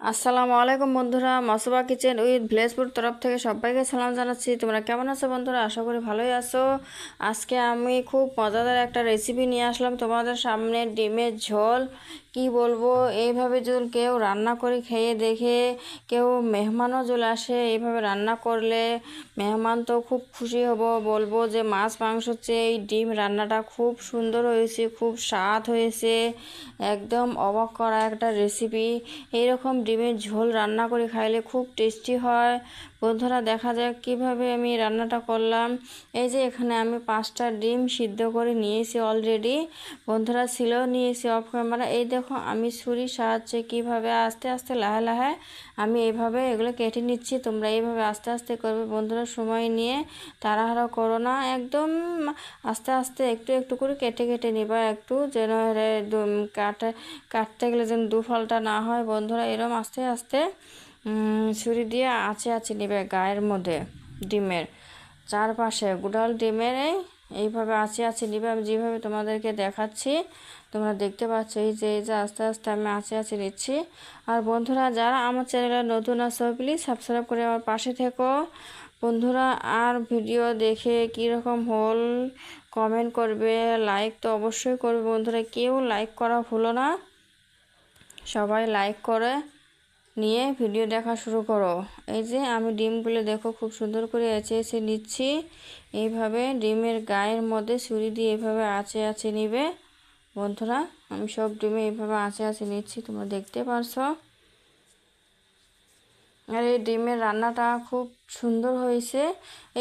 আসসালামু আলাইকুম বন্ধুরা, মাসুবা কিচেন উইথ ভিলেজপুর তরফ থেকে সবাইকে সালাম জানাচ্ছি। তোমরা কেমন আছো বন্ধুরা? আশা করি ভালোই আছো। আজকে আমি খুব মজাদার একটা রেসিপি নিয়ে আসলাম তোমাদের সামনে, ডিমের ঝোল। কি বলবো, এইভাবে যদি কেউ রান্না করে খেয়ে দেখে কেউ মেহমানও চলে আসে, এইভাবে রান্না করলে মেহমান তো খুব খুশি হব। বলবো যে মাছ মাংসর চেয়ে এই ডিম রান্নাটা খুব সুন্দর হয়েছে, খুব স্বাদ হয়েছে, একদম অবাক করা একটা রেসিপি। এইরকম ডিমের ঝোল রান্না করে খাইলে খুব টেস্টি হয়। বন্ধুরা দেখা যাক কিভাবে আমি রান্নাটা করলাম। এই যে এখানে আমি 5টা ডিম সিদ্ধ করে নিয়েছি অলরেডি। বন্ধুরা ছিল নিয়েছি অফ ক্যামেরা। এই দেখো আমি ছুরির সাহায্যে কিভাবে আস্তে আস্তে লাহে লাহে আমি এইভাবে এগুলো কেটে নিচ্ছি। তোমরা এইভাবে আস্তে আস্তে করবে বন্ধুরা, সময় নিয়ে, তাড়াহুড়ো করো না, একদম আস্তে আস্তে একটু একটু করে কেটে কেটে নিবা, একটু যেন কাটতে গেলে যেন দুফালটা না হয়। বন্ধুরা এরম আস্তে আস্তে ছুরি দিয়ে আঁচে আঁচে নেবে গায়ের মধ্যে, ডিমের চারপাশে গুডাল ডিমের এইভাবে আঁচে আঁচে নিবে। আমি যেভাবে তোমাদেরকে দেখাচ্ছি তোমরা দেখতে পাচ্ছ, এই যে আস্তে আস্তে আমি আঁচে আঁচে নিচ্ছি। আর বন্ধুরা যারা আমার চ্যানেলে নতুন আছো প্লিজ সাবস্ক্রাইব করে আমার পাশে থেকো বন্ধুরা। আর ভিডিও দেখে কীরকম হল কমেন্ট করবে, লাইক তো অবশ্যই করবে বন্ধুরা, কেউ লাইক করা ভুলো না, সবাই লাইক করে নিয়ে ভিডিও দেখা শুরু করো। এই যে আমি ডিমগুলো দেখো খুব সুন্দর করে এঁচে এঁচে নিচ্ছি। এইভাবে ডিমের গায়ের মধ্যে ছুরি দিয়ে এইভাবে আঁচে আঁচে নিবে বন্ধুরা। আমি সব ডিমে এইভাবে আঁচে আঁচে নিচ্ছি, তোমরা দেখতে পারছো। আর এই ডিমের রান্নাটা খুব সুন্দর হয়েছে।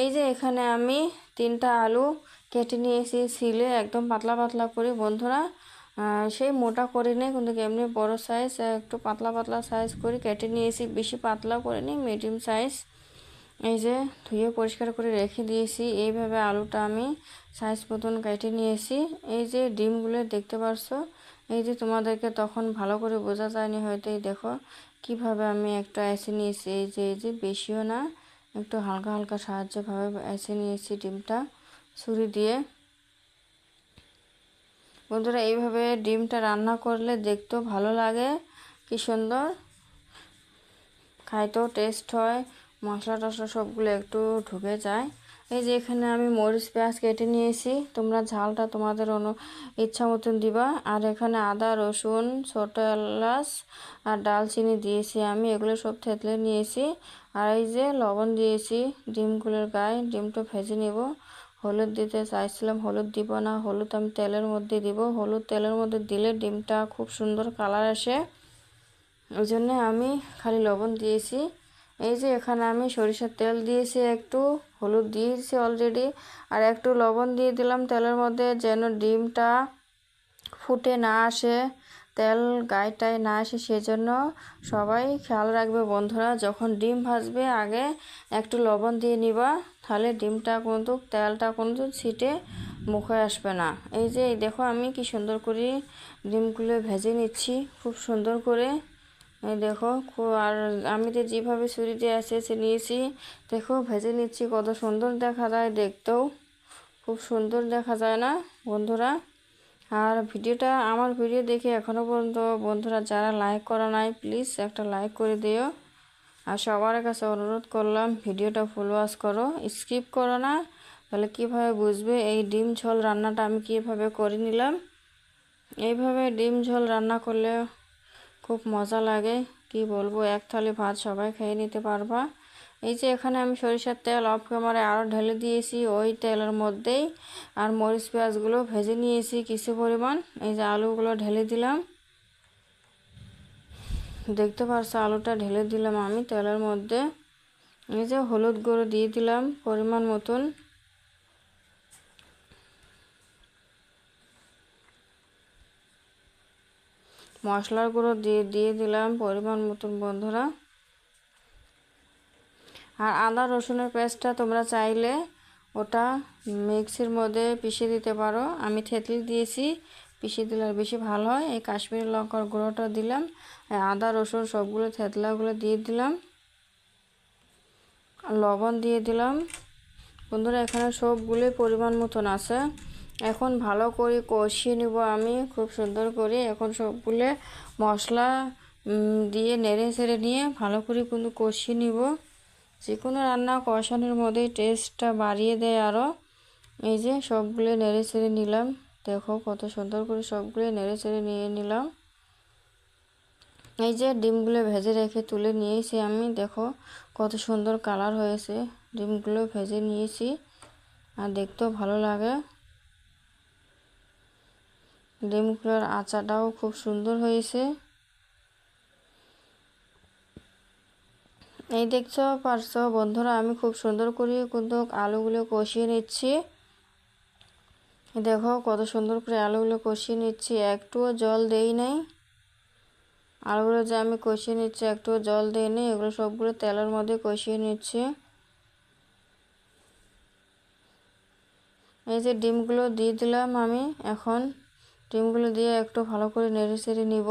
এই যে এখানে আমি 3টা আলু কেটে নিয়েছি ছিলে একদম পাতলা পাতলা করে বন্ধুরা, সেই মোটা করে নিই কিন্তু এমনি বড় সাইজ, একটু পাতলা পাতলা সাইজ করে কেটে নিয়েছি, বেশি পাতলা করে নিই, মিডিয়াম সাইজ। এই যে ধুয়ে পরিষ্কার করে রেখে দিয়েছি। এইভাবে আলুটা আমি সাইজ মতন কেটে নিয়েছি। এই যে ডিমগুলো দেখতে পারছো, এই যে তোমাদেরকে তখন ভালো করে বোঝা যায়নি হয়তো, এই দেখো কিভাবে আমি একটা এসে নিয়েছি। এই যে বেশিও না, একটু হালকা হালকা সাহায্যভাবে এসে নিয়েছি ডিমটা ছুরি দিয়ে। বন্ধুরা এইভাবে ডিমটা রান্না করলে দেখতেও ভালো লাগে, কি সুন্দর খাইতেও টেস্ট হয়, মশলা টশলা সবগুলো একটু ঢুকে যায়। এই যে এখানে আমি মরিচ পেঁয়াজ কেটে নিয়েছি, তোমরা ঝালটা তোমাদের ইচ্ছা মতন দিবা। আর এখানে আদা রসুন ছোট এলাচ আর ডালচিনি দিয়েছি আমি, এগুলো সব থেতলে নিয়েছি। আর এই যে লবণ দিয়েছি ডিমগুলোর গায়ে, ডিমটা ভেজে নেব। হলুদ দিতে চাইছিলাম, হলুদ দিব না, হলুদ আমি তেলের মধ্যে দিব। হলুদ তেলের মধ্যে দিলে ডিমটা খুব সুন্দর কালার আসে, ওই জন্য আমি খালি লবণ দিয়েছি। এই যে এখানে আমি সরিষার তেল দিয়েছি, একটু হলুদ দিয়েছি অলরেডি, আর একটু লবণ দিয়ে দিলাম তেলের মধ্যে, যেন ডিমটা ফুটে না আসে, তেল গায়েটায় না আসে, সেজন্য সবাই খেয়াল রাখবে বন্ধুরা। যখন ডিম ভাজবে আগে একটু লবণ দিয়ে নিবা, তাহলে ডিমটা কিন্তু তেলটা কিন্তু ছিটে মুখে আসবে না। এই যে দেখো আমি কি সুন্দর করে ডিমগুলো ভেজে নিচ্ছি খুব সুন্দর করে। এই দেখো আর আমি তো যেভাবে ছুরি দিয়ে এসে নিয়েছি, দেখো ভেজে নিচ্ছি, কত সুন্দর দেখা যায়, দেখতেও খুব সুন্দর দেখা যায় না বন্ধুরা। আর আমার ভিডিও দেখে এখনও পর্যন্ত বন্ধুরা যারা লাইক করা নাই প্লিজ একটা লাইক করে দিও। আর সবার কাছে অনুরোধ করলাম ভিডিওটা ফুল ওয়াচ করো, স্কিপ করো না, তাহলে কীভাবে বুঝবে এই ডিম ঝোল রান্নাটা আমি কীভাবে করে নিলাম। এইভাবে ডিম ঝোল রান্না করলে খুব মজা লাগে, কি বলবো, এক থালি ভাত সবাই খেয়ে নিতে পারবা। এই যে এখানে আমি সরিষার তেল অফ ক্যামেরায় আরও ঢেলে দিয়েছি ওই তেলের মধ্যেই, আর মরিচ পেঁয়াজগুলো ভেজে নিয়েছি কিছু পরিমাণ। এই যে আলুগুলো ঢেলে দিলাম, দেখতে পারছো আলুটা ঢেলে দিলাম আমি তেলের মধ্যে। এই যে হলুদ গুঁড়ো দিয়ে দিলাম পরিমাণ মতন, মশলার গুঁড়ো দিয়ে দিলাম পরিমাণ মতন বন্ধুরা। আর আদা রসুনের পেস্টটা তোমরা চাইলে ওটা মিক্সির মধ্যে পিষে দিতে পারো, আমি থেতলি দিয়েছি, পিষে দিলে আর বেশি ভালো হয়। এই কাশ্মীরি লঙ্কার গুঁড়োটা দিলাম, আদা রসুন সবগুলো থেতলাগুলো দিয়ে দিলাম, লবণ দিয়ে দিলাম বন্ধুরা। এখানে সবগুলোই পরিমাণ মতন আছে। এখন ভালো করে কষিয়ে নেব আমি খুব সুন্দর করে। এখন সবগুলো মশলা দিয়ে নেড়ে ছেড়ে নিয়ে ভালো করে কিন্তু কষিয়ে নিব। যে কোনো রান্না কষানোর মধ্যেই টেস্টটা বাড়িয়ে দেয় আরও। এই যে সবগুলো নেড়ে ছেড়ে নিলাম, দেখো কত সুন্দর করে সবগুলো নেড়ে ছেড়ে নিয়ে নিলাম। এই যে ডিমগুলো ভেজে রেখে তুলে নিয়েছি আমি, দেখো কত সুন্দর কালার হয়েছে। ডিমগুলো ভেজে নিয়েছি আর দেখতেও ভালো লাগে। ডিমগুলোর আচাটাও খুব সুন্দর হয়েছে। এই দেখছো পারছো বন্ধুরা, আমি খুব সুন্দর করে কিন্তু আলুগুলো কষিয়ে নিচ্ছি। দেখো কত সুন্দর করে আলুগুলো কষিয়ে নিচ্ছি, একটুও জল দেই নাই। আলুগুলো যে আমি কষিয়ে নিচ্ছি একটুও জল দিই নি, এগুলো সবগুলো তেলের মধ্যে কষিয়ে নিচ্ছি। এই যে ডিমগুলো দিয়ে দিলাম আমি, এখন ডিমগুলো দিয়ে একটু ভালো করে নেড়ে চেড়ে নিব।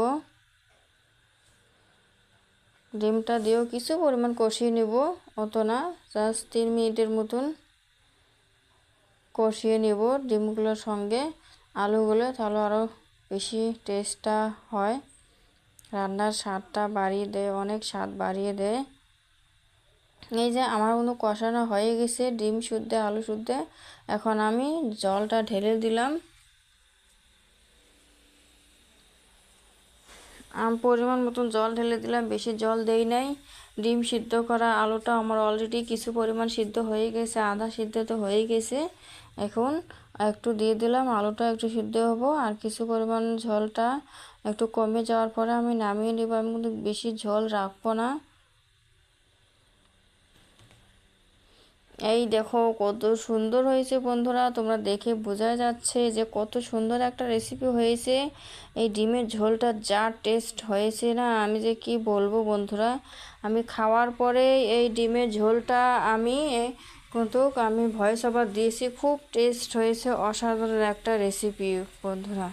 ডিমটা দিয়েও কিছু পরিমাণ কষিয়ে নিব, অত না, জাস্ট 3 মিনিটের মতন কষিয়ে নিব ডিমগুলোর সঙ্গে আলুগুলো, তাহলে আরও বেশি টেস্টটা হয়, রান্নার স্বাদটা বাড়িয়ে দেয়, অনেক স্বাদ বাড়িয়ে দেয়। এই যে আমার কোনো কষানো হয়ে গেছে ডিম শুদ্ধ আলু শুদ্ধ, এখন আমি জলটা ঢেলে দিলাম। পরিমাণ মতন জল ঢেলে দিলাম, বেশি জল দেই নাই। ডিম সিদ্ধ করা আলুটা আমার অলরেডি কিছু পরিমাণ সিদ্ধ হয়ে গেছে, আধা সিদ্ধ তো হয়ে গেছে। এখন একটু দিয়ে দিলাম, আলুটা একটু সিদ্ধ হবো, আর কিছু পরিমাণ ঝোলটা একটু কমে যাওয়ার পরে আমি নামিয়ে নেব। আমি কিন্তু বেশি ঝোল রাখবো না। এই দেখো কত সুন্দর হয়েছে বন্ধুরা, তোমরা দেখে বোঝা যাচ্ছে যে কত সুন্দর একটা রেসিপি হয়েছে। এই ডিমের ঝোলটা যা টেস্ট হয়েছে না, আমি যে কি বলবো বন্ধুরা। আমি খাওয়ার পরে এই ডিমের ঝোলটা কিন্তু আমি ভয়েস ওভার দিয়েছি, খুব টেস্ট হয়েছে, অসাধারণ একটা রেসিপি বন্ধুরা।